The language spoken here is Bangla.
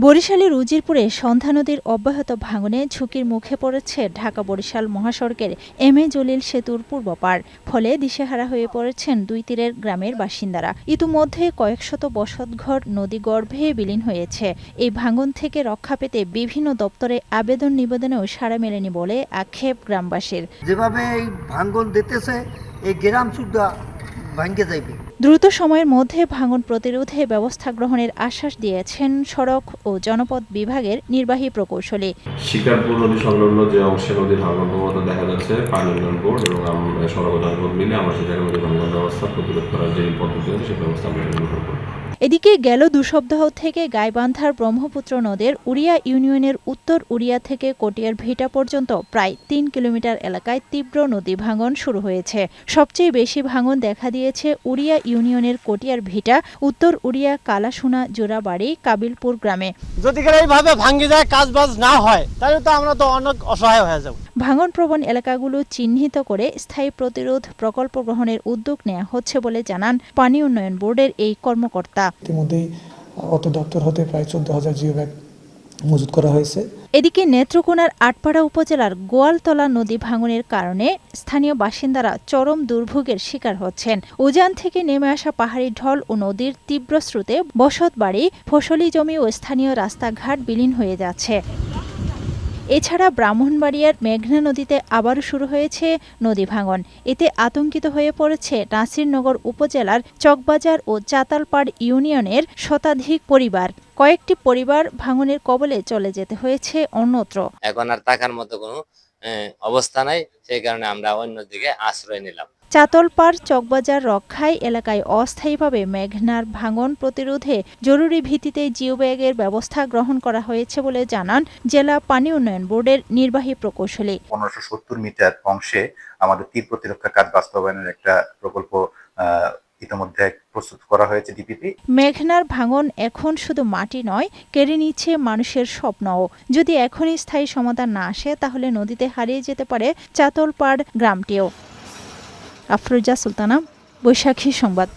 বরিশালের উজিরপুরে সন্ধ্যা নদীর অব্যাহত ভাঙনে ঝুঁকির মুখে পড়েছে ঢাকা-বরিশাল মহাসড়কের এম এ জলিল সেতুর পূর্ব পাড়। ফলে দিশেহারা হয়ে পড়েছেন দুই তীরের গ্রামের বাসিন্দারা। ইতিমধ্যে কয়েকশত বসতঘর নদীগর্ভে বিলীন হয়েছে। এই ভাঙন থেকে রক্ষা পেতে বিভিন্ন দপ্তরে আবেদন নিবেদনেও সাড়া মেলেনি বলে আক্ষেপ গ্রামবাসীর। যেভাবে এই ভাঙন দিতেছে এই গ্রাম সুদ্ধা ভাঙ্গে যাইবে। দ্রুত সময়ের মধ্যে ভাঙন প্রতিরোধে ব্যবস্থা গ্রহণের আশ্বাস দিয়েছেন সড়ক ও জনপথ বিভাগের নির্বাহী প্রকৌশলী। শিকারপুর নদী সংলগ্ন যে অংশে নদীর ভাঙন প্রবণতা দেখা যাচ্ছে, পানি উন্নয়ন বোর্ড এবং সড়ক ও জনপথ মিলে আমরা সেখানে নদী ভাঙন ব্যবস্থা প্রতিরোধ করার যে পদ্ধতি আছে সেই ব্যবস্থা আমরা গ্রহণ করব। এদিকে গেল ২ সপ্তাহ থেকে গাইবান্ধার ব্রহ্মপুত্র নদের উড়িয়া ইউনিয়নের উত্তর উড়িয়া থেকে কটিয়ার ভিটা পর্যন্ত প্রায় ৩ কিলোমিটার এলাকায় তীব্র নদী ভাঙন শুরু হয়েছে। সবচেয়ে বেশি ভাঙন দেখা দিয়েছে উড়িয়া ইউনিয়নের কটিয়ার ভিটা, উত্তর উড়িয়া কালাসোনা জোড়াবাড়ি কাবিলপুর গ্রামে। যদি এইভাবে ভাঙ্গি যায়, কাজবাজ না হয়, তাহলে তো আমরা তো অনেক অসহায় হয়ে যাব। ভাঙনপ্রবণ এলাকাগুলো চিহ্নিত করে স্থায়ী প্রতিরোধ প্রকল্প গ্রহণের উদ্যোগ নেওয়া হচ্ছে বলে জানান পানি উন্নয়ন বোর্ডের এই কর্মকর্তা। ইতিমধ্যেই অত দপ্তর হতে প্রায় ১৪,০০০ জিও ব্যাগ মজুত করা হয়েছে। এদিকে নেত্রকোনার আটপাড়া উপজেলার গোয়ালতলা নদী ভাঙনের কারণে স্থানীয় বাসিন্দারা চরম দুর্ভোগের শিকার হচ্ছেন। উজান থেকে নেমে আসা পাহাড়ি ঢল ও নদীর তীব্র স্রোতে বসতবাড়ি, ফসলি জমি ও স্থানীয় রাস্তাঘাট বিলীন হয়ে যাচ্ছে। এছাড়া ব্রাহ্মণবাড়িয়ার মেঘনা নদীতে আবারও শুরু হয়েছে নদী ভাঙন। এতে আতঙ্কিত হয়ে পড়েছে নাসিরনগর উপজেলার চকবাজার ও চাতালপাড় ইউনিয়নের শতাধিক পরিবার। কয়েকটি পরিবার ভাঙনের কবলে চলে যেতে হয়েছে অন্যত্র। এখন আর থাকার মতো কোনো অবস্থা নাই, সেই কারণে আমরা অন্যদিকে আশ্রয় নিলাম। চাতলপাড় চকবাজার রক্ষায় এলাকায় অস্থায়ীভাবে মেঘনার ভাঙন প্রতিরোধে জরুরি ভিত্তিতে জিওব্যাগের ব্যবস্থা গ্রহণ করা হয়েছে বলে জানান জেলা পানি উন্নয়ন বোর্ডের নির্বাহী প্রকৌশলী। ১৫৭০ মিটার অংশে আমাদের তীর প্রতিরক্ষা কাজ বাস্তবায়নের একটা প্রকল্প ইতিমধ্যে প্রস্তুত করা হয়েছে ডিপিপি। মেঘনার ভাঙন এখন শুধু মাটি নয়, কেড়ে নিচ্ছে মানুষের স্বপ্নও। যদি এখনই স্থায়ী সমাধান না আসে তাহলে নদীতে হারিয়ে যেতে পারে চাতলপাড় গ্রামটিও। আফরোজা সুলতানা, বৈশাখী সংবাদ।